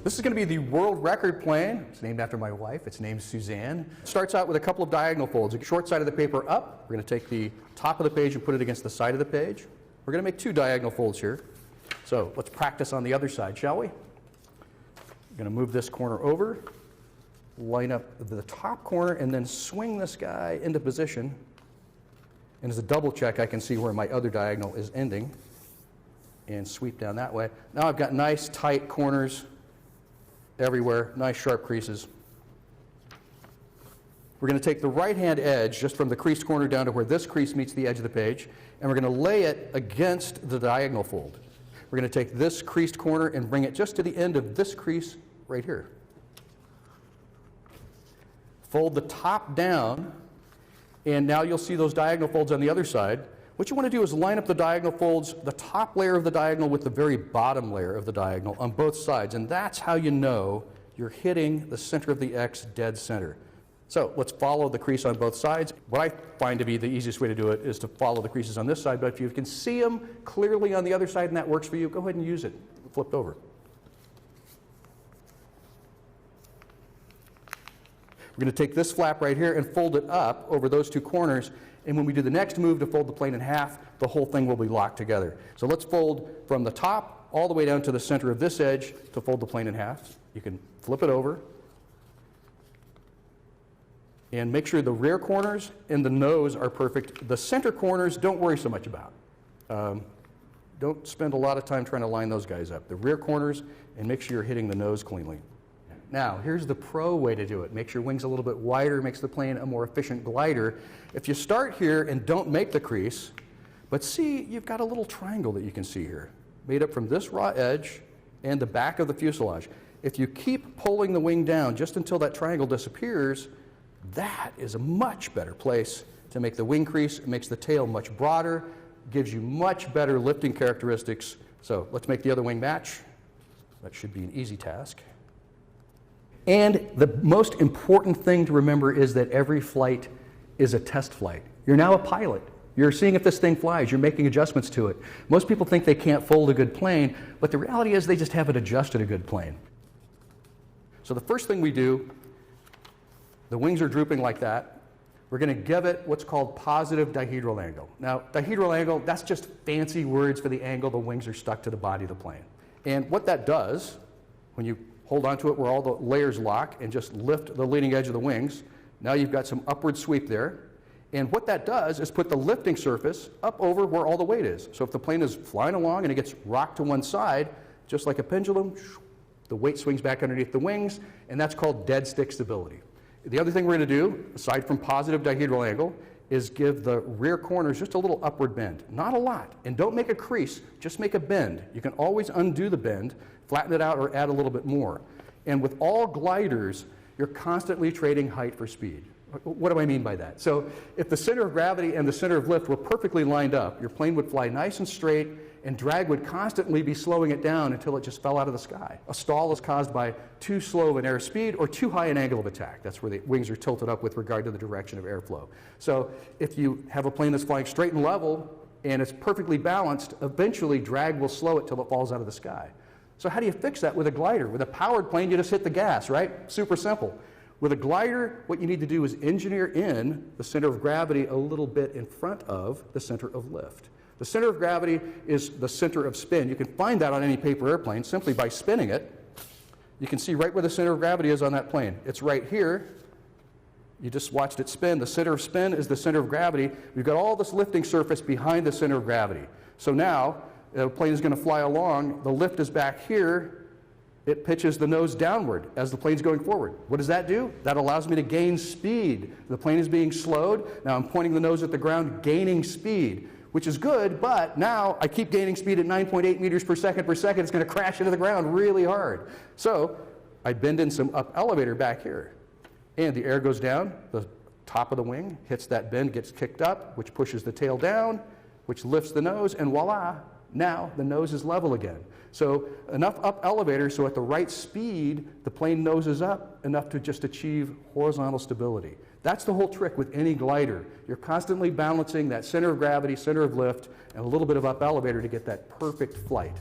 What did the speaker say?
This is going to be the world record plane. It's named after my wife. It's named Suzanne. It starts out with a couple of diagonal folds. A short side of the paper up. We're going to take the top of the page and put it against the side of the page. We're going to make 2 diagonal folds here. So let's practice on the other side, shall we? We're going to move this corner over, line up the top corner, and then swing this guy into position. And as a double check, I can see where my other diagonal is ending and sweep down that way. Now I've got nice tight corners everywhere, nice sharp creases. We're going to take the right-hand edge just from the creased corner down to where this crease meets the edge of the page, and we're going to lay it against the diagonal fold. We're going to take this creased corner and bring it just to the end of this crease right here. Fold the top down, and now you'll see those diagonal folds on the other side. What you want to do is line up the diagonal folds, the top layer of the diagonal with the very bottom layer of the diagonal on both sides, and that's how you know you're hitting the center of the X dead center. So let's follow the crease on both sides. What I find to be the easiest way to do it is to follow the creases on this side, but if you can see them clearly on the other side and that works for you, go ahead and use it. Flipped over. We're going to take this flap right here and fold it up over those 2 corners, and when we do the next move to fold the plane in half, the whole thing will be locked together. So let's fold from the top all the way down to the center of this edge to fold the plane in half. You can flip it over. And make sure the rear corners and the nose are perfect. The center corners, don't worry so much about. Don't spend a lot of time trying to line those guys up. The rear corners, and make sure you're hitting the nose cleanly. Now, here's the pro way to do it. Makes your wings a little bit wider, makes the plane a more efficient glider. If you start here and don't make the crease, but see, you've got a little triangle that you can see here, made up from this raw edge and the back of the fuselage. If you keep pulling the wing down just until that triangle disappears, that is a much better place to make the wing crease. It makes the tail much broader, gives you much better lifting characteristics. So let's make the other wing match. That should be an easy task. And the most important thing to remember is that every flight is a test flight. You're now a pilot. You're seeing if this thing flies. You're making adjustments to it. Most people think they can't fold a good plane, but the reality is they just haven't adjusted a good plane. So the first thing we do, the wings are drooping like that. We're going to give it what's called positive dihedral angle. Now, dihedral angle, that's just fancy words for the angle the wings are stuck to the body of the plane. And what that does, when you hold onto it where all the layers lock and just lift the leading edge of the wings, now you've got some upward sweep there. And what that does is put the lifting surface up over where all the weight is. So if the plane is flying along and it gets rocked to one side, just like a pendulum, the weight swings back underneath the wings, and that's called dead stick stability. The other thing we're going to do, aside from positive dihedral angle, is give the rear corners just a little upward bend. Not a lot. And don't make a crease, just make a bend. You can always undo the bend, flatten it out, or add a little bit more. And with all gliders, you're constantly trading height for speed. What do I mean by that? So if the center of gravity and the center of lift were perfectly lined up, your plane would fly nice and straight, and drag would constantly be slowing it down until it just fell out of the sky. A stall is caused by too slow of an airspeed or too high an angle of attack. That's where the wings are tilted up with regard to the direction of airflow. So if you have a plane that's flying straight and level and it's perfectly balanced, eventually drag will slow it till it falls out of the sky. So how do you fix that with a glider? With a powered plane, you just hit the gas, right? Super simple. With a glider, what you need to do is engineer in the center of gravity a little bit in front of the center of lift. The center of gravity is the center of spin. You can find that on any paper airplane simply by spinning it. You can see right where the center of gravity is on that plane. It's right here. You just watched it spin. The center of spin is the center of gravity. We've got all this lifting surface behind the center of gravity. So now, the plane is going to fly along. The lift is back here. It pitches the nose downward as the plane's going forward. What does that do? That allows me to gain speed. The plane is being slowed. Now I'm pointing the nose at the ground, gaining speed, which is good, but now I keep gaining speed at 9.8 meters per second. It's going to crash into the ground really hard. So I bend in some up elevator back here. And the air goes down, the top of the wing hits that bend, gets kicked up, which pushes the tail down, which lifts the nose, and voila, now the nose is level again. So enough up elevator so at the right speed, the plane noses up enough to just achieve horizontal stability. That's the whole trick with any glider. You're constantly balancing that center of gravity, center of lift, and a little bit of up elevator to get that perfect flight.